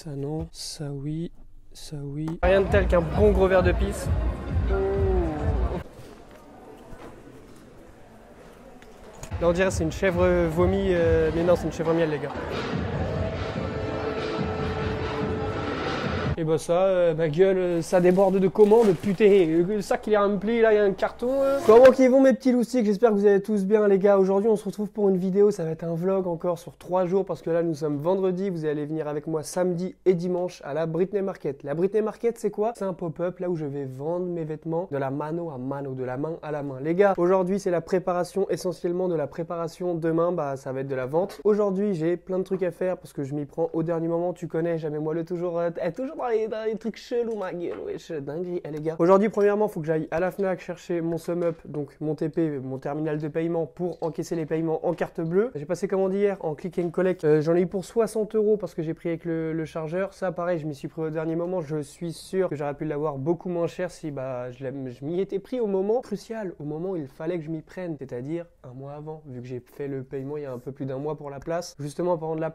Ça non, ça oui, ça oui. Rien de tel qu'un bon gros verre de pisse. Là on dirait c'est une chèvre vomi, mais non c'est une chèvre miel les gars. Et bah ça, ma gueule, ça déborde de commandes, putain, le sac il est rempli, là il y a un carton. Comment qu'ils vont mes petits loustiques, j'espère que vous allez tous bien les gars. Aujourd'hui on se retrouve pour une vidéo, ça va être un vlog encore sur 3 jours parce que là nous sommes vendredi, vous allez venir avec moi samedi et dimanche à la Britney Market. La Britney Market c'est quoi? C'est un pop-up là où je vais vendre mes vêtements de la mano à mano, de la main à la main. Les gars, aujourd'hui c'est la préparation, essentiellement de la préparation, demain bah ça va être de la vente. Aujourd'hui j'ai plein de trucs à faire parce que je m'y prends au dernier moment, tu connais, jamais moi le toujours dans les trucs chelous ma gueule, wesh, dinguerie, les gars. Aujourd'hui, premièrement, faut que j'aille à la Fnac chercher mon SumUp, donc mon TP, mon terminal de paiement pour encaisser les paiements en carte bleue. J'ai passé commande hier en click and collect, j'en ai eu pour 60 € parce que j'ai pris avec le chargeur. Ça, pareil, je m'y suis pris au dernier moment. Je suis sûr que j'aurais pu l'avoir beaucoup moins cher si bah, je m'y étais pris au moment crucial, au moment où il fallait que je m'y prenne, c'est-à-dire un mois avant, vu que j'ai fait le paiement il y a un peu plus d'un mois pour la place. Justement, en parlant de la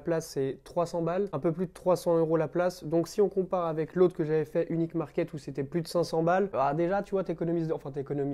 place c'est 300 balles, un peu plus de 300 € la place. Donc si on compare avec l'autre que j'avais fait Unique Market où c'était plus de 500 balles, ah, déjà tu vois t'économises,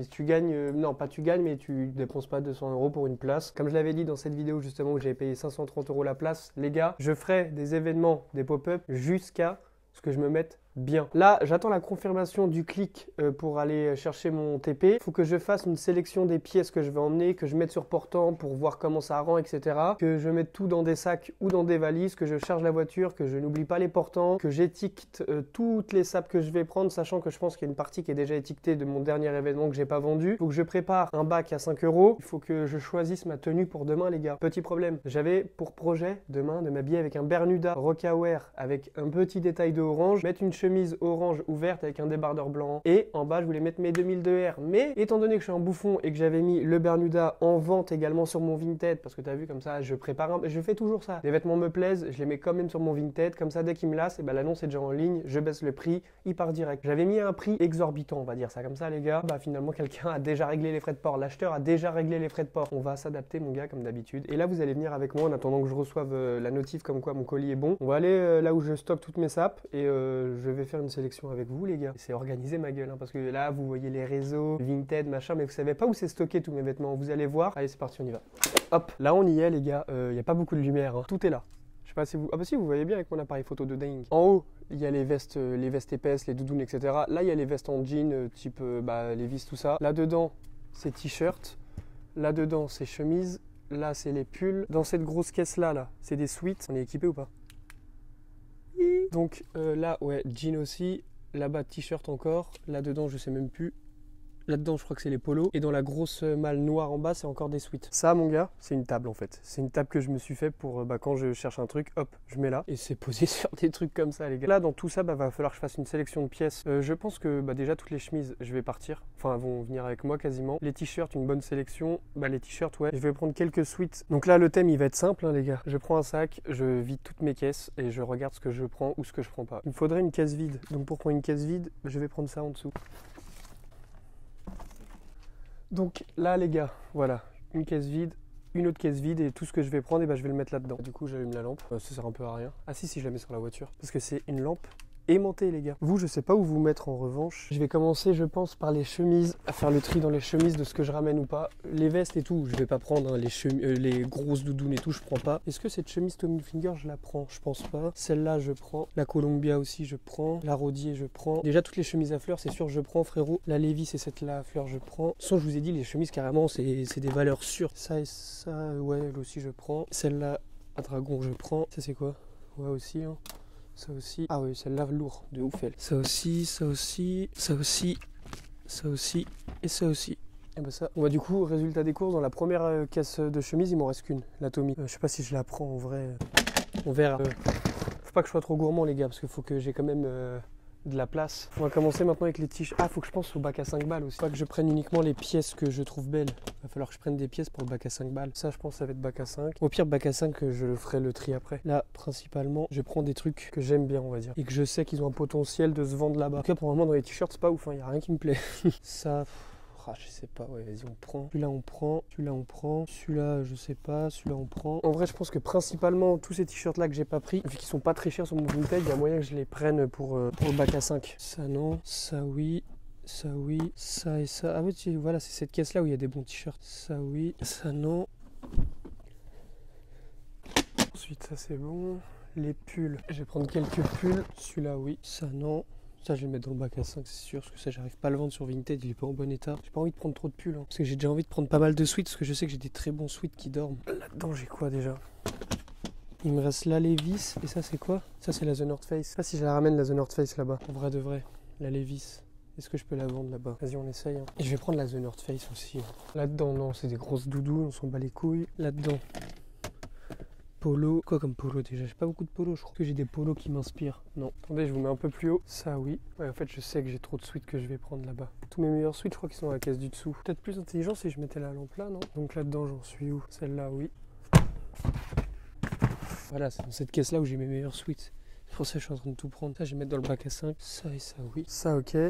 tu gagnes, non pas tu gagnes mais tu dépenses pas 200 € pour une place. Comme je l'avais dit dans cette vidéo justement où j'avais payé 530 € la place, les gars, je ferai des événements, des pop-up jusqu'à ce que je me mette bien. Là, j'attends la confirmation du clic pour aller chercher mon TP. Il faut que je fasse une sélection des pièces que je vais emmener, que je mette sur portant pour voir comment ça rend, etc. Que je mette tout dans des sacs ou dans des valises, que je charge la voiture, que je n'oublie pas les portants, que j'étiquette toutes les sapes que je vais prendre, sachant que je pense qu'il y a une partie qui est déjà étiquetée de mon dernier événement que j'ai pas vendu. Il faut que je prépare un bac à 5 €. Il faut que je choisisse ma tenue pour demain, les gars. Petit problème, j'avais pour projet demain de m'habiller avec un Bermuda Rocawear avec un petit détail de orange, mettre une chemise orange ouverte avec un débardeur blanc et en bas je voulais mettre mes 2002R, mais étant donné que je suis un bouffon et que j'avais mis le Bermuda en vente également sur mon Vinted, parce que tu as vu comme ça je prépare je fais toujours ça, les vêtements me plaisent, je les mets quand même sur mon Vinted, comme ça dès qu'ils me lassent, et ben l'annonce est déjà en ligne, je baisse le prix, il part direct. J'avais mis un prix exorbitant, on va dire ça comme ça les gars, bah finalement quelqu'un a déjà réglé les frais de port, l'acheteur a déjà réglé les frais de port. On va s'adapter mon gars comme d'habitude, et là vous allez venir avec moi en attendant que je reçoive la notif comme quoi mon colis est bon. On va aller là où je stocke toutes mes sapes et je vais faire une sélection avec vous les gars. C'est organisé ma gueule hein, parce que là vous voyez les réseaux, Vinted, machin, mais vous savez pas où c'est stocké tous mes vêtements. Vous allez voir. Allez c'est parti, on y va. Hop, là on y est les gars. Y a pas beaucoup de lumière, hein. Tout est là. Je sais pas si vous... Ah bah si vous voyez bien avec mon appareil photo de dingue. En haut il y a les vestes épaisses, les doudounes, etc. Là il y a les vestes en jean type Levi's, tout ça. Là dedans c'est t-shirt. Là dedans c'est chemise. Là c'est les pulls. Dans cette grosse caisse là c'est des sweats. On est équipé ou pas? Donc là ouais jean aussi. Là-bas, t-shirt encore. Là-dedans, je sais même plus. Là-dedans, je crois que c'est les polos. Et dans la grosse malle noire en bas, c'est encore des sweats. Ça, mon gars, c'est une table en fait. C'est une table que je me suis fait pour quand je cherche un truc, hop, je mets là. Et c'est posé sur des trucs comme ça, les gars. Là, dans tout ça, va falloir que je fasse une sélection de pièces. Je pense que déjà, toutes les chemises, je vais partir. Enfin, elles vont venir avec moi quasiment. Les t-shirts, une bonne sélection. Les t-shirts, ouais. Je vais prendre quelques sweats. Donc là, le thème, il va être simple, hein, les gars. Je prends un sac, je vide toutes mes caisses et je regarde ce que je prends ou ce que je prends pas. Il me faudrait une caisse vide. Donc pour prendre une caisse vide, je vais prendre ça en dessous. Donc là les gars, voilà, une caisse vide, une autre caisse vide et tout ce que je vais prendre, je vais le mettre là-dedans. Du coup j'allume la lampe, ça sert un peu à rien. Ah si je la mets sur la voiture, parce que c'est une lampe aimantée les gars. Vous je sais pas où vous mettre en revanche. Je vais commencer je pense par les chemises, à faire le tri dans les chemises de ce que je ramène ou pas. Les vestes et tout, je vais pas prendre hein, les grosses doudounes et tout, je prends pas. Est-ce que cette chemise Tommy Hilfiger je la prends? Je pense pas. Celle-là je prends. La Columbia aussi je prends. La Rodier je prends. Déjà toutes les chemises à fleurs c'est sûr je prends frérot. La Levi's c'est cette-là à fleurs je prends. Sans je vous ai dit les chemises carrément c'est des valeurs sûres. Ça et ça ouais elle aussi je prends. Celle-là à dragon je prends. Ça c'est quoi? Ouais aussi hein. Ça aussi. Ah oui, celle-là lourd, de ouf elle. Ça aussi, ça aussi, ça aussi, ça aussi et ça aussi. Et bah ça. Du coup, résultat des courses, dans la première caisse de chemise, il m'en reste qu'une, la Tommy. Je sais pas si je la prends en vrai. On verra. Faut pas que je sois trop gourmand les gars, parce qu'il faut que j'ai quand même de la place. On va commencer maintenant avec les t-shirts. Ah, faut que je pense au bac à 5 balles aussi. Faut pas que je prenne uniquement les pièces que je trouve belles. Il va falloir que je prenne des pièces pour le bac à 5 balles. Ça, je pense, ça va être bac à 5. Au pire, bac à 5, je ferai le tri après. Là, principalement, je prends des trucs que j'aime bien, on va dire. Et que je sais qu'ils ont un potentiel de se vendre là-bas. En tout cas, pour le moment, dans les t-shirts, c'est pas ouf. Il y a rien qui me plaît. Ça... Ah, je sais pas, ouais, vas-y, on prend. Celui-là, on prend. Celui-là, on prend. Celui-là, je sais pas. Celui-là, on prend. En vrai, je pense que principalement, tous ces t-shirts-là que j'ai pas pris, vu qu'ils sont pas très chers sur mon Vinted, il y a moyen que je les prenne pour le bac à 5. Ça, non. Ça, oui. Ça, oui. Ça et ça. Ah, oui, voilà, c'est cette caisse-là où il y a des bons t-shirts. Ça, oui. Ça, non. Ensuite, ça, c'est bon. Les pulls. Je vais prendre quelques pulls. Celui-là, oui. Ça, non. Ça, je vais le mettre dans le bac à 5, c'est sûr, parce que ça, j'arrive pas à le vendre sur Vinted, il est pas en bon état. J'ai pas envie de prendre trop de pulls, hein, parce que j'ai déjà envie de prendre pas mal de sweats, parce que je sais que j'ai des très bons sweats qui dorment. Là-dedans, j'ai quoi déjà? Il me reste la Levi's, et ça, c'est quoi? Ça, c'est la The North Face. Je sais pas si je la ramène, la The North Face, là-bas. En vrai de vrai, la Levi's. Est-ce que je peux la vendre là-bas? Vas-y, on essaye. Hein. Et je vais prendre la The North Face aussi. Hein. Là-dedans, non, c'est des grosses doudous, on s'en bat les couilles. Là-dedans... Polo, quoi comme polo déjà? J'ai pas beaucoup de polo, je crois que j'ai des polos qui m'inspirent. Non, attendez, je vous mets un peu plus haut. Ça, oui. Ouais, en fait, je sais que j'ai trop de sweats que je vais prendre là-bas. Tous mes meilleurs sweats, je crois qu'ils sont à la caisse du dessous. Peut-être plus intelligent si je mettais la lampe là, non? Donc là-dedans, j'en suis où? Celle-là, oui. Voilà, c'est dans cette caisse-là où j'ai mes meilleurs sweats. C'est pour ça que je suis en train de tout prendre. Ça, je vais mettre dans le bac à 5. Ça et ça, oui. Ça, ok. Ça...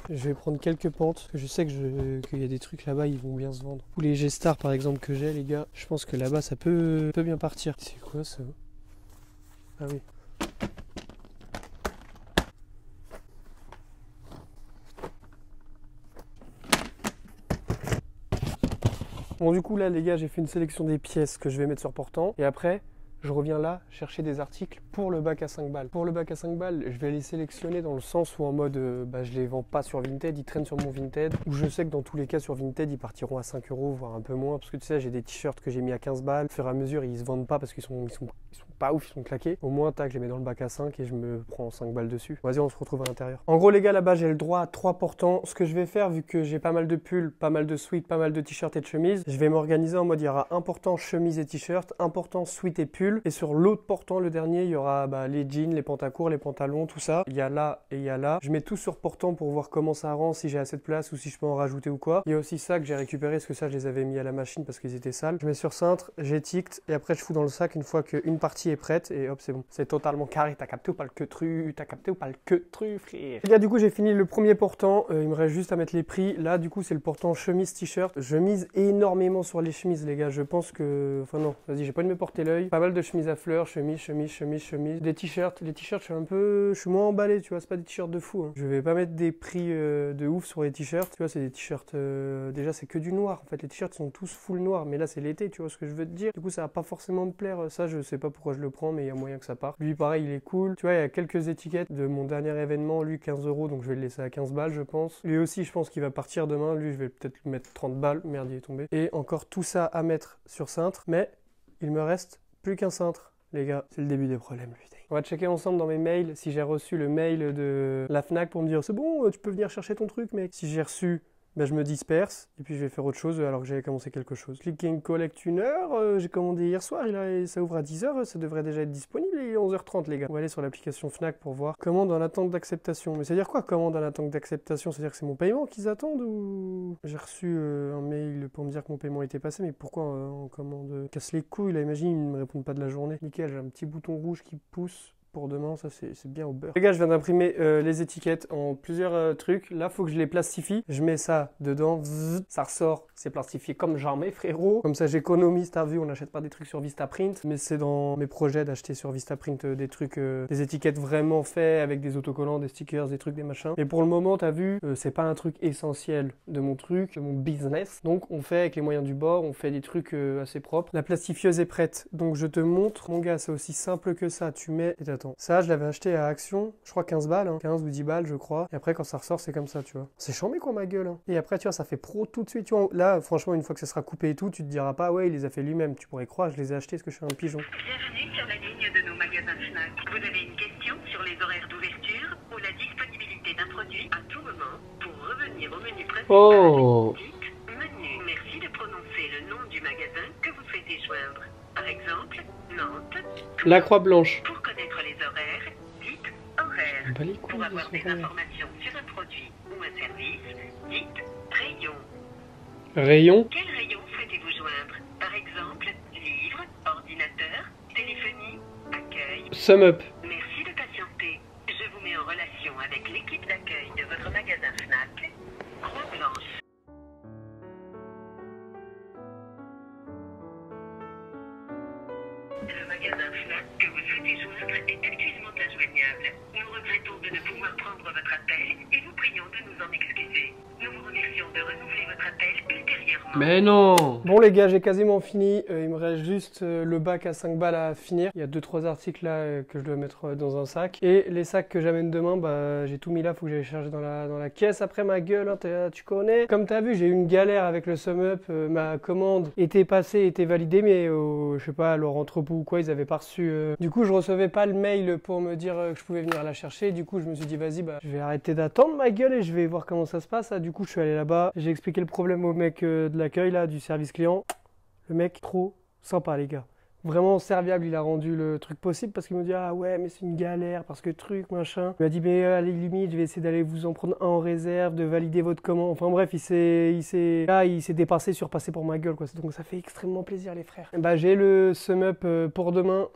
Je vais prendre quelques pentes, parce que je sais qu'il y a des trucs là-bas, ils vont bien se vendre. Ou les G-Star par exemple que j'ai, les gars, je pense que là-bas ça peut bien partir. C'est quoi ça? Ah oui. Bon du coup là les gars, j'ai fait une sélection des pièces que je vais mettre sur portant, et après... je reviens là chercher des articles pour le bac à 5 balles. Pour le bac à 5 balles, je vais les sélectionner dans le sens où en mode je les vends pas sur Vinted, ils traînent sur mon Vinted. Où je sais que dans tous les cas sur Vinted, ils partiront à 5 €, voire un peu moins. Parce que tu sais, j'ai des t-shirts que j'ai mis à 15 balles. Au fur et à mesure, ils se vendent pas parce qu'ils sont pas ouf, ils sont claqués. Au moins, tac, je les mets dans le bac à 5 et je me prends 5 balles dessus. Vas-y, on se retrouve à l'intérieur. En gros, les gars, là-bas, j'ai le droit à 3 portants. Ce que je vais faire, vu que j'ai pas mal de pulls, pas mal de sweats, pas mal de t-shirts et de chemises, je vais m'organiser en mode il y aura un portant chemise et t-shirt, un portant sweat et pull. Et sur l'autre portant, le dernier, il y aura les jeans, les pantacourts, les pantalons, tout ça. Il y a là et il y a là. Je mets tout sur portant pour voir comment ça rend, si j'ai assez de place ou si je peux en rajouter ou quoi. Il y a aussi ça que j'ai récupéré, parce que ça, je les avais mis à la machine parce qu'ils étaient sales. Je mets sur cintre, j'étiquette et après je fous dans le sac une fois qu'une partie est prête et hop, c'est bon. C'est totalement carré. T'as capté ou pas le queutru? T'as capté ou pas le queutru, frère? Les gars, du coup, j'ai fini le premier portant. Il me reste juste à mettre les prix. Là, du coup, c'est le portant chemise t-shirt. Je mise énormément sur les chemises, les gars. Je pense que... Enfin non, vas-y, j'ai pas envie de me porter l'œil. Pas mal de chemises à fleurs, chemise. Des t-shirts. Les t-shirts, je suis moins emballé, tu vois. C'est pas des t-shirts de fou. Hein. Je vais pas mettre des prix de ouf sur les t-shirts. Tu vois, c'est des t-shirts... Déjà, c'est que du noir. En fait, les t-shirts sont tous full noir. Mais là, c'est l'été, tu vois ce que je veux te dire. Du coup, ça va pas forcément me plaire. Ça, je sais pas pourquoi je le prends, mais il y a moyen que ça parte. Lui, pareil, il est cool. Tu vois, il y a quelques étiquettes de mon dernier événement. Lui, 15 €, donc je vais le laisser à 15 balles, je pense. Lui aussi, je pense qu'il va partir demain. Lui, je vais peut-être le mettre 30 balles. Merde, il est tombé. Et encore tout ça à mettre sur cintre. Mais il me reste plus qu'un cintre. Les gars, c'est le début des problèmes, putain. On va checker ensemble dans mes mails si j'ai reçu le mail de la Fnac pour me dire c'est bon, tu peux venir chercher ton truc, mec. Si j'ai reçu, je me disperse et puis je vais faire autre chose alors que j'avais commencé quelque chose. Click and collect 1 heure, j'ai commandé hier soir, ça ouvre à 10 h, ça devrait déjà être disponible, il est 11 h 30 les gars. On va aller sur l'application Fnac pour voir commande en attente d'acceptation. Mais ça veut dire quoi commande en attente d'acceptation? C'est-à-dire que c'est mon paiement qu'ils attendent ou... J'ai reçu un mail pour me dire que mon paiement était passé, mais pourquoi en commande? Casse les couilles là, imagine, ils ne me répondent pas de la journée. Nickel, j'ai un petit bouton rouge qui pousse. Pour demain, ça c'est bien au beurre. Les gars, je viens d'imprimer les étiquettes en plusieurs trucs. Là, faut que je les plastifie. Je mets ça dedans, ça ressort, c'est plastifié comme jamais, frérot. Comme ça, j'économise, t'as vu, on n'achète pas des trucs sur Vistaprint. Mais c'est dans mes projets d'acheter sur Vistaprint des trucs, des étiquettes vraiment faits avec des autocollants, des stickers, des trucs, des machins. Et pour le moment, t'as vu, c'est pas un truc essentiel de mon truc, de mon business. Donc, on fait avec les moyens du bord, on fait des trucs assez propres. La plastifieuse est prête. Donc, je te montre. Mon gars, c'est aussi simple que ça. Tu mets... Ça, je l'avais acheté à Action, je crois 15 balles, hein. 15 ou 10 balles, je crois. Et après, quand ça ressort, c'est comme ça, tu vois. C'est chambé, quoi, ma gueule. Hein. Et après, tu vois, ça fait pro tout de suite. Tu vois, là, franchement, une fois que ça sera coupé et tout, tu te diras pas, ouais, il les a fait lui-même. Tu pourrais croire, je les ai achetés parce que je suis un pigeon. Bienvenue sur la ligne de nos magasins Fnac. Vous avez une question sur les horaires d'ouverture ou la disponibilité d'un produit à tout moment. Pour revenir au menu principal, dites menu. Merci de prononcer le nom du magasin que vous souhaitez joindre. Par exemple, Nantes. La Croix-Blanche. Pour connaître les horaires, dites horaire. Pour avoir des informations sur un produit ou un service, dites rayon. Rayon. Quel rayon souhaitez-vous joindre? Par exemple, livres, ordinateur, téléphonie, accueil. Sum up. Merci de patienter. Je vous mets en relation avec l'équipe d'accueil de votre magasin Fnac. regrettons de ne pouvoir prendre votre appel et vous prions de nous en excuser. Nous vous remercions de renouveler votre appel ultérieurement. Mais non! Bon les gars, j'ai quasiment fini. Il me reste juste le bac à 5 balles à finir. Il y a 2-3 articles là que je dois mettre dans un sac. Et les sacs que j'amène demain, bah j'ai tout mis là. Faut que j'aille charger dans la caisse. Après ma gueule, hein, tu connais. Comme t'as vu, j'ai eu une galère avec le SumUp. Ma commande était passée, était validée, mais je sais pas, à leur entrepôt ou quoi, ils avaient pas reçu. Du coup, je recevais pas le mail pour me dire que je pouvais venir la chercher. Du coup, je me suis dit, vas-y, bah je vais arrêter d'attendre ma gueule et je vais voir comment ça se passe. Du coup, je suis allé là-bas. J'ai expliqué le problème au mec de l'accueil là, du service client. Le mec, trop sympa les gars. Vraiment serviable, il a rendu le truc possible parce qu'il me dit ah ouais mais c'est une galère parce que truc machin. Il m'a dit mais à la limite je vais essayer d'aller vous en prendre un en réserve, de valider votre commande. Enfin bref, il s'est dépassé, surpassé pour ma gueule quoi. Donc ça fait extrêmement plaisir les frères. Bah j'ai le SumUp pour demain.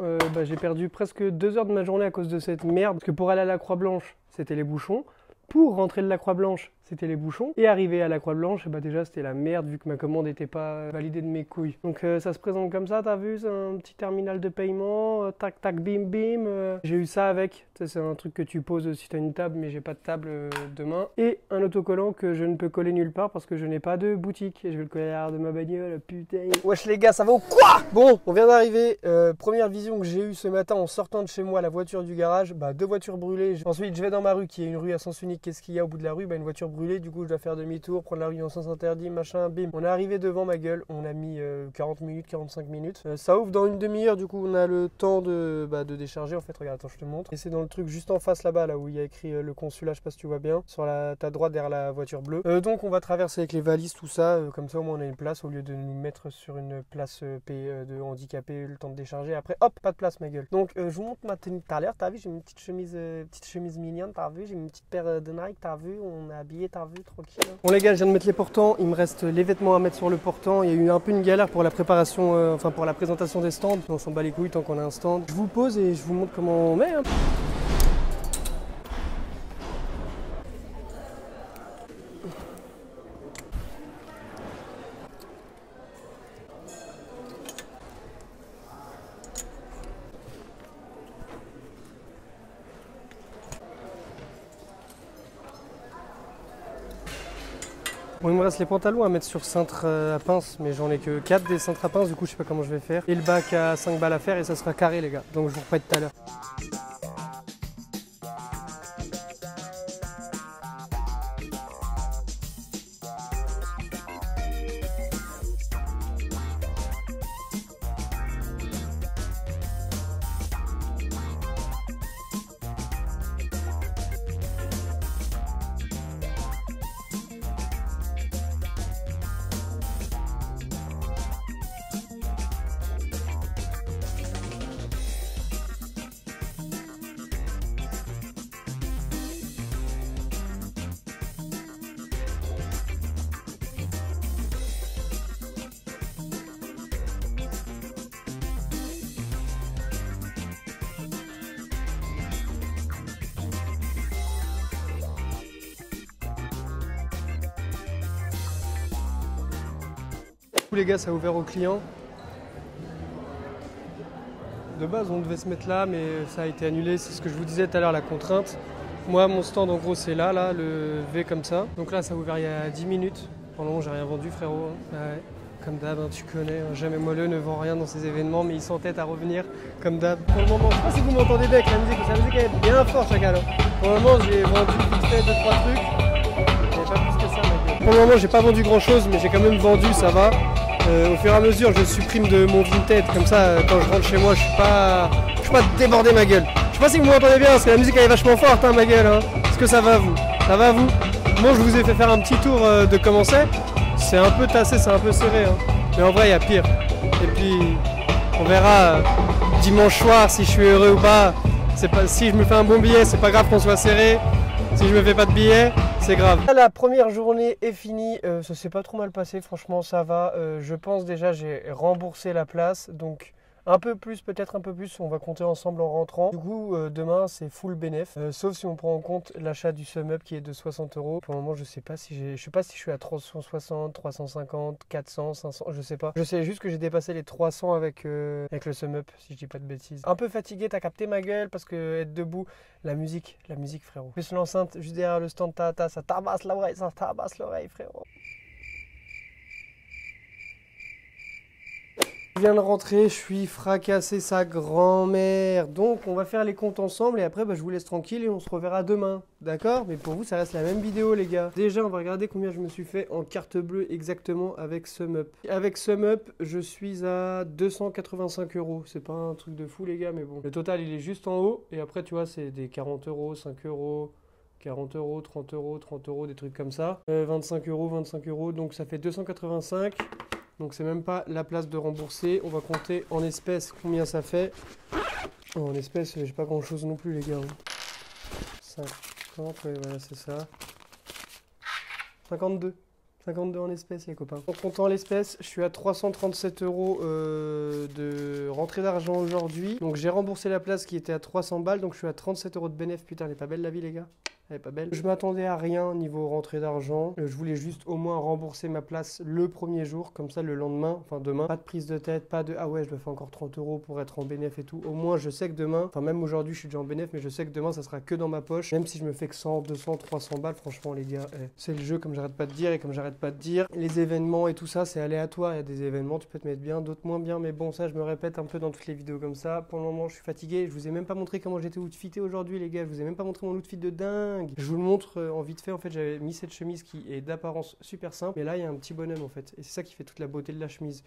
J'ai perdu presque 2 heures de ma journée à cause de cette merde. Parce que pour aller à la Croix-Blanche, c'était les bouchons. Pour rentrer de la Croix-Blanche, c'était les bouchons. Et arriver à la Croix-Blanche, bah déjà c'était la merde vu que ma commande n'était pas validée de mes couilles. Donc ça se présente comme ça, t'as vu, c'est un petit terminal de paiement, tac tac bim bim. J'ai eu ça avec, c'est un truc que tu poses si t'as une table, mais j'ai pas de table demain. Et un autocollant que je ne peux coller nulle part parce que je n'ai pas de boutique. Et je vais le coller à l'arrière de ma bagnole, putain. Wesh les gars, ça va ou quoi? Bon, on vient d'arriver. Première vision que j'ai eue ce matin en sortant de chez moi, la voiture du garage, bah 2 voitures brûlées. Ensuite je vais dans ma rue qui est une rue à sens unique. Qu'est-ce qu'il y a au bout de la rue? Bah une voiture brûlée, du coup je dois faire demi-tour, prendre la rue en sens interdit, machin, bim. On est arrivé devant ma gueule, on a mis 40 minutes, 45 minutes. Ça ouvre dans une demi-heure, du coup on a le temps de décharger en fait. Regarde, attends, je te montre. Et c'est dans le truc juste en face là-bas, là où il y a écrit le consulat, je sais pas si tu vois bien, sur ta droite derrière la voiture bleue. Donc on va traverser avec les valises, tout ça, comme ça au moins on a une place au lieu de nous mettre sur une place de handicapé, le temps de décharger. Après hop, pas de place ma gueule. Donc je vous montre ma tenue tout à l'heure, t'as vu, j'ai une petite chemise mignonne, t'as vu, j'ai une petite paire de Nike, t'as vu, on est habillé, t'as vu, tranquille. Bon les gars, je viens de mettre les portants, il me reste les vêtements à mettre sur le portant. Il y a eu un peu une galère pour la préparation, enfin pour la présentation des stands. On s'en bat les couilles tant qu'on a un stand. Je vous pose et je vous montre comment on met. Hein. Bon, il me reste les pantalons à mettre sur cintre à pince, mais j'en ai que 4 des cintres à pince, du coup je sais pas comment je vais faire. Et le bac à 5 balles à faire et ça sera carré les gars, donc je vous reprête tout à l'heure. Les gars, ça a ouvert aux clients. De base, on devait se mettre là, mais ça a été annulé. C'est ce que je vous disais tout à l'heure, la contrainte. Moi, mon stand, en gros, c'est là, le V comme ça. Donc là, ça a ouvert il y a 10 minutes. Pendant longtemps, j'ai rien vendu, frérot. Ouais. Comme d'hab, hein, tu connais. Jamais moelleux ne vend rien dans ces événements, mais ils s'entêtent à revenir, comme d'hab. Pour le moment, je sais pas si vous m'entendez bien avec la musique. La musique, elle est bien forte, chacal. Pour le moment, j'ai vendu vite fait 2-3 trucs. Mais pas plus que ça, mec. Pour le moment, j'ai pas vendu grand-chose, mais j'ai quand même vendu, ça va. Au fur et à mesure, je supprime de mon Vinted, comme ça, quand je rentre chez moi, je suis pas débordé ma gueule. Je sais pas si vous m'entendez bien, parce que la musique elle est vachement forte, hein, ma gueule. Hein. Est-ce que ça va vous? Ça va vous? Moi, je vous ai fait faire un petit tour de comment c'est. C'est un peu tassé, c'est un peu serré, hein. Mais en vrai, il y a pire. Et puis, on verra dimanche soir si je suis heureux ou pas. Si je me fais un bon billet, c'est pas grave qu'on soit serré. Si je me fais pas de billet, c'est grave. La première journée est finie, ça s'est pas trop mal passé, franchement ça va. Je pense déjà j'ai remboursé la place, donc Un peu plus, peut-être un peu plus, on va compter ensemble en rentrant. Du coup, demain, c'est full bénéf. Sauf si on prend en compte l'achat du sum up qui est de 60 euros. Pour le moment, je sais pas si je suis à 360, 350, 400, 500, je sais pas. Je sais juste que j'ai dépassé les 300 avec le sum up, si je dis pas de bêtises. Un peu fatigué, t'as capté ma gueule, parce que être debout, la musique frérot. Plus l'enceinte, juste derrière le stand Tata, ça tabasse l'oreille, frérot. Je viens de rentrer, je suis fracassé sa grand-mère. Donc on va faire les comptes ensemble et après je vous laisse tranquille et on se reverra demain. D'accord? Mais pour vous ça reste la même vidéo les gars. Déjà on va regarder combien je me suis fait en carte bleue exactement avec SumUp. Avec SumUp je suis à 285 euros. C'est pas un truc de fou les gars mais bon. Le total il est juste en haut et après tu vois c'est des 40 euros, 5 euros. 40 euros, 30 euros, 30 euros, des trucs comme ça. 25 euros, donc ça fait 285. Donc c'est même pas la place de rembourser. On va compter en espèces combien ça fait. En espèces, j'ai pas grand chose non plus les gars. 50, ouais, voilà c'est ça. 52 en espèces les copains. En comptant l'espèce, je suis à 337 euros de rentrée d'argent aujourd'hui. Donc j'ai remboursé la place qui était à 300 balles. Donc je suis à 37 euros de bénéf. Putain elle est pas belle la vie les gars. Elle est pas belle. Je m'attendais à rien niveau rentrée d'argent. Je voulais juste au moins rembourser ma place le premier jour. Comme ça le lendemain, enfin demain, pas de prise de tête, pas de ah ouais je dois faire encore 30 euros pour être en bénéf et tout. Au moins je sais que demain, enfin même aujourd'hui je suis déjà en bénéf, mais je sais que demain ça sera que dans ma poche. Même si je me fais que 100, 200, 300 balles, franchement les gars, c'est le jeu comme j'arrête pas de dire et comme j'arrête pas de dire. Les événements et tout ça c'est aléatoire. Il y a des événements, tu peux te mettre bien, d'autres moins bien. Mais bon ça je me répète un peu dans toutes les vidéos comme ça. Pour le moment je suis fatigué. Je vous ai même pas montré comment j'étais outfité aujourd'hui les gars. Je vous ai même pas montré mon outfit de dingue. Je vous le montre en vite fait. En fait j'avais mis cette chemise qui est d'apparence super simple. Mais là il y a un petit bonhomme en fait. Et c'est ça qui fait toute la beauté de la chemise.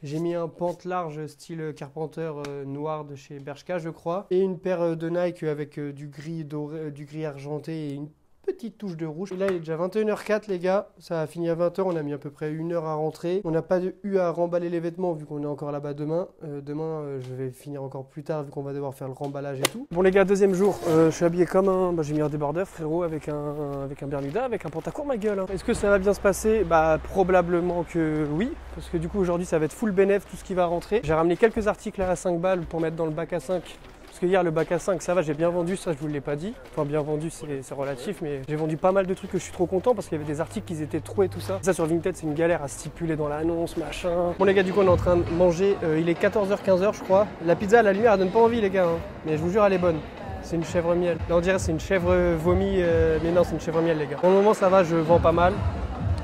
J'ai mis un pante large style Carpenter noir de chez Bershka je crois. Et une paire de Nike avec du gris doré, du gris argenté et une petite touche de rouge. Et là il est déjà 21h04 les gars, ça a fini à 20h, on a mis à peu près 1 heure à rentrer. On n'a pas eu à remballer les vêtements vu qu'on est encore là-bas demain. Je vais finir encore plus tard vu qu'on va devoir faire le remballage et tout. Bon les gars, deuxième jour, je suis habillé comme un... j'ai mis un débardeur frérot avec un Bermuda, avec un pantacourt ma gueule. Hein. Est-ce que ça va bien se passer? Bah probablement que oui, parce que du coup aujourd'hui ça va être full bénéf tout ce qui va rentrer. J'ai ramené quelques articles à 5 balles pour mettre dans le bac à 5. Parce que hier le bac à 5 ça va, j'ai bien vendu, ça je vous l'ai pas dit. Enfin bien vendu c'est relatif mais j'ai vendu pas mal de trucs que je suis trop content parce qu'il y avait des articles qui étaient trop et tout ça. Ça sur Vinted c'est une galère à stipuler dans l'annonce machin. Bon les gars du coup on est en train de manger, il est 14h 15h je crois. La pizza à la lumière elle donne pas envie les gars hein. Mais je vous jure elle est bonne. C'est une chèvre miel. Là on dirait c'est une chèvre vomi mais non c'est une chèvre miel les gars. Pour le moment ça va, je vends pas mal.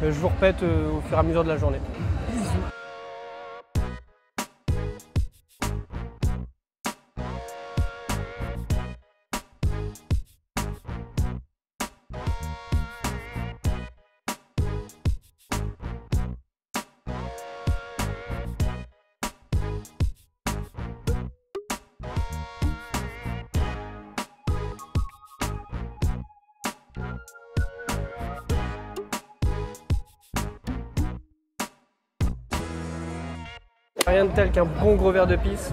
Je vous répète au fur et à mesure de la journée. Bisous. Rien de tel qu'un bon gros verre de pisse.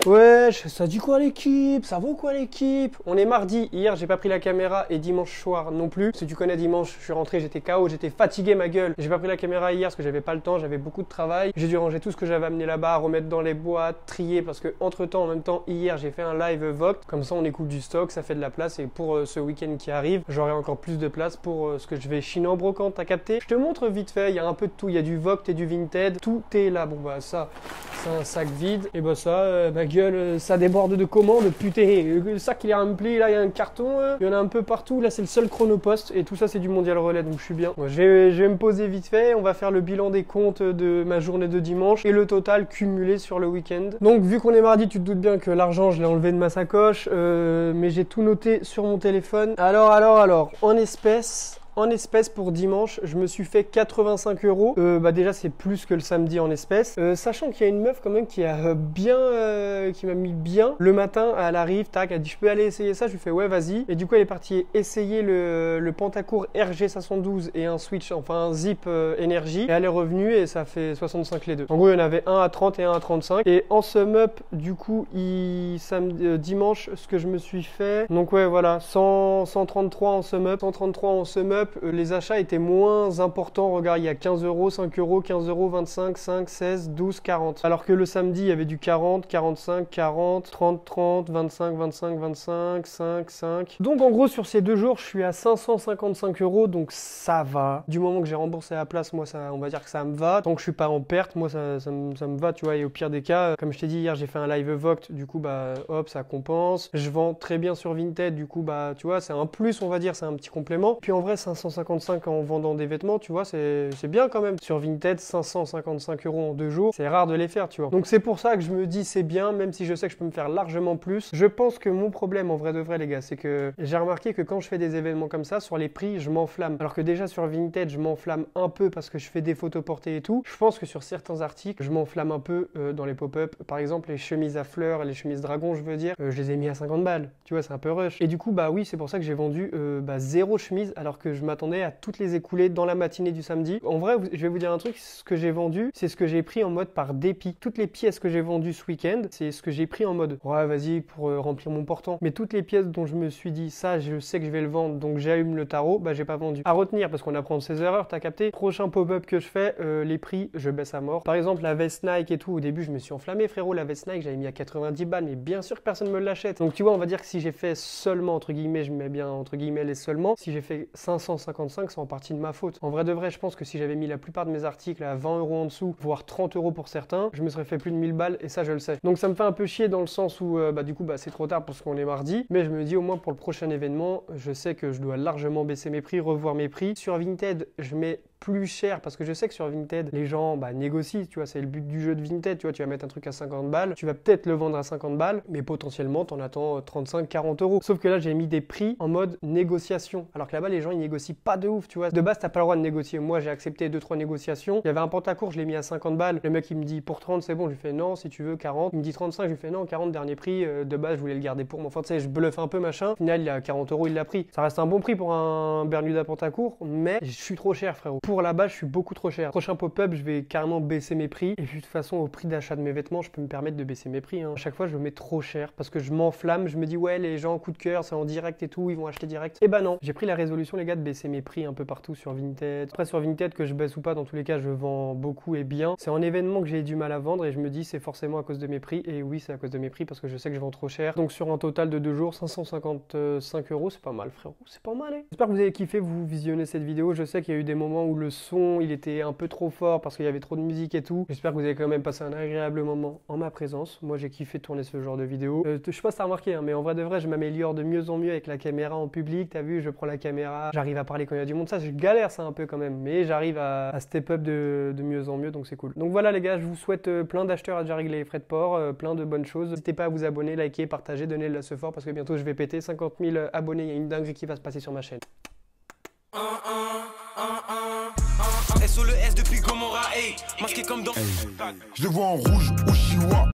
Wesh, ça dit quoi l'équipe? Ça vaut quoi l'équipe? On est mardi, hier j'ai pas pris la caméra et dimanche soir non plus. Si tu connais dimanche, je suis rentré, j'étais KO, j'étais fatigué ma gueule. J'ai pas pris la caméra hier parce que j'avais pas le temps, j'avais beaucoup de travail. J'ai dû ranger tout ce que j'avais amené là-bas, remettre dans les boîtes, trier parce que entre temps, en même temps, hier j'ai fait un live Vogt. Comme ça on écoute du stock, ça fait de la place et pour ce week-end qui arrive, j'aurai encore plus de place pour ce que je vais chiner en brocante, t'as capté? Je te montre vite fait, il y a un peu de tout, il y a du Vogt et du Vinted, tout est là. Bon bah ça, c'est un sac vide et bah ça, ma gueule, ça déborde de commandes, putain, le sac il est rempli, là il y a un carton, il y en a un peu partout, là c'est le seul chronopost et tout ça c'est du mondial relais donc je suis bien. Bon, je vais me poser vite fait, on va faire le bilan des comptes de ma journée de dimanche et le total cumulé sur le week-end. Donc vu qu'on est mardi, tu te doutes bien que l'argent je l'ai enlevé de ma sacoche, mais j'ai tout noté sur mon téléphone. Alors, en espèces, en espèces pour dimanche, je me suis fait 85 €. Bah déjà c'est plus que le samedi en espèces. Sachant qu'il y a une meuf quand même qui a qui m'a mis bien. Le matin, elle arrive, tac, elle dit je peux aller essayer ça. Je lui fais ouais vas-y. Et du coup elle est partie essayer le Pentacourt RG72 et un switch, enfin un zip énergie. Et elle est revenue et ça fait 65 les deux. En gros il y en avait un à 30 et un à 35. Et en sum up du coup dimanche ce que je me suis fait. Donc ouais voilà 133 en sum up. 133 en sum up. Les achats étaient moins importants. Regarde il y a 15 €, 5 €, 15 €, 25, 5, 16, 12, 40. Alors que le samedi il y avait du 40, 45, 40, 30, 30, 25, 25, 25, 5, 5. Donc en gros sur ces 2 jours je suis à 555 €. Donc ça va. Du moment que j'ai remboursé la place, moi ça, on va dire que ça me va. Tant que je suis pas en perte, moi ça me va, tu vois. Et au pire des cas, comme je t'ai dit hier, j'ai fait un live Vogt, du coup bah hop, ça compense. Je vends très bien sur Vinted, du coup bah tu vois, c'est un plus, on va dire, c'est un petit complément. Puis en vrai 555 en vendant des vêtements, tu vois, c'est bien quand même. Sur Vinted, 555 € en 2 jours, c'est rare de les faire, tu vois. Donc c'est pour ça que je me dis c'est bien, même si je sais que je peux me faire largement plus. Je pense que mon problème en vrai de vrai les gars, c'est que j'ai remarqué que quand je fais des événements comme ça, sur les prix, je m'enflamme. Alors que déjà sur Vinted, je m'enflamme un peu parce que je fais des photos portées et tout. Je pense que sur certains articles, je m'enflamme un peu dans les pop-up. Par exemple, les chemises à fleurs, les chemises dragon, je veux dire, je les ai mis à 50 balles. Tu vois, c'est un peu rush. Et du coup, bah oui, c'est pour ça que j'ai vendu 0 chemise alors que je m'attendais à toutes les écouler dans la matinée du samedi. En vrai, je vais vous dire un truc, ce que j'ai vendu, c'est ce que j'ai pris en mode par dépit. Toutes les pièces que j'ai vendues ce week-end, c'est ce que j'ai pris en mode ouais, vas-y, pour remplir mon portant. Mais toutes les pièces dont je me suis dit ça, je sais que je vais le vendre, donc j'allume le tarot, bah j'ai pas vendu. À retenir, parce qu'on apprend de ses erreurs, t'as capté. Prochain pop-up que je fais, les prix, je baisse à mort. Par exemple, la veste Nike et tout, au début, je me suis enflammé, frérot. La veste Nike, j'avais mis à 90 balles, mais bien sûr que personne me l'achète. Donc tu vois, on va dire que si j'ai fait seulement, entre guillemets, je mets bien entre guillemets les seulement, si j'ai fait 555, c'est en partie de ma faute. En vrai de vrai, je pense que si j'avais mis la plupart de mes articles à 20 € en dessous, voire 30 € pour certains, je me serais fait plus de 1000 balles et ça, je le sais. Donc ça me fait un peu chier dans le sens où, du coup, c'est trop tard parce qu'on est mardi, mais je me dis au moins pour le prochain événement, je sais que je dois largement baisser mes prix, revoir mes prix. Sur Vinted, je mets plus cher parce que je sais que sur Vinted les gens négocient, tu vois, c'est le but du jeu de Vinted, tu vois, tu vas mettre un truc à 50 balles, tu vas peut-être le vendre à 50 balles mais potentiellement t'en attends 35-40 €. Sauf que là j'ai mis des prix en mode négociation alors que là-bas les gens ils négocient pas de ouf, tu vois. De base t'as pas le droit de négocier. Moi j'ai accepté 2-3 négociations. Il y avait un Pentacourt, je l'ai mis à 50 balles, le mec il me dit pour 30 c'est bon, je lui fais non si tu veux 40, il me dit 35, je lui fais non 40 dernier prix, de base je voulais le garder pour moi, enfin tu sais je bluffe un peu machin. Au final il y a 40 € il l'a pris. Ça reste un bon prix pour un Bermuda Pentacourt mais je suis trop cher frérot. Pour là-bas je suis beaucoup trop cher. Prochain pop-up, je vais carrément baisser mes prix. Et puis de toute façon, au prix d'achat de mes vêtements, je peux me permettre de baisser mes prix. À chaque fois, je le mets trop cher parce que je m'enflamme. Je me dis, ouais, les gens, coup de cœur, c'est en direct et tout, ils vont acheter direct. Et bah non, j'ai pris la résolution, les gars, de baisser mes prix un peu partout sur Vinted. Après, sur Vinted, que je baisse ou pas, dans tous les cas, je vends beaucoup et bien. C'est en événement que j'ai du mal à vendre et je me dis, c'est forcément à cause de mes prix. Et oui, c'est à cause de mes prix parce que je sais que je vends trop cher. Donc, sur un total de 2 jours, 555 €, c'est pas mal, frérot. C'est pas mal, hein. J'espère que vous avez kiffé, vous visionner cette vidéo. Je sais qu'il y a eu des moments où le son, il était un peu trop fort parce qu'il y avait trop de musique et tout. J'espère que vous avez quand même passé un agréable moment en ma présence. Moi j'ai kiffé tourner ce genre de vidéo. Je sais pas si t'as remarqué hein, mais en vrai de vrai je m'améliore de mieux en mieux avec la caméra en public. T'as vu, je prends la caméra, j'arrive à parler quand il y a du monde. Ça je galère ça un peu quand même, mais j'arrive à step up de mieux en mieux, donc c'est cool. Donc voilà les gars, je vous souhaite plein d'acheteurs à déjà régler les frais de port, plein de bonnes choses. N'hésitez pas à vous abonner, liker, partager, donner le ce fort parce que bientôt je vais péter 50 000 abonnés. Il y a une dinguerie qui va se passer sur ma chaîne. S sur le S depuis Gomorrah, hey, masqué comme dans. Je le vois en rouge ou chinois.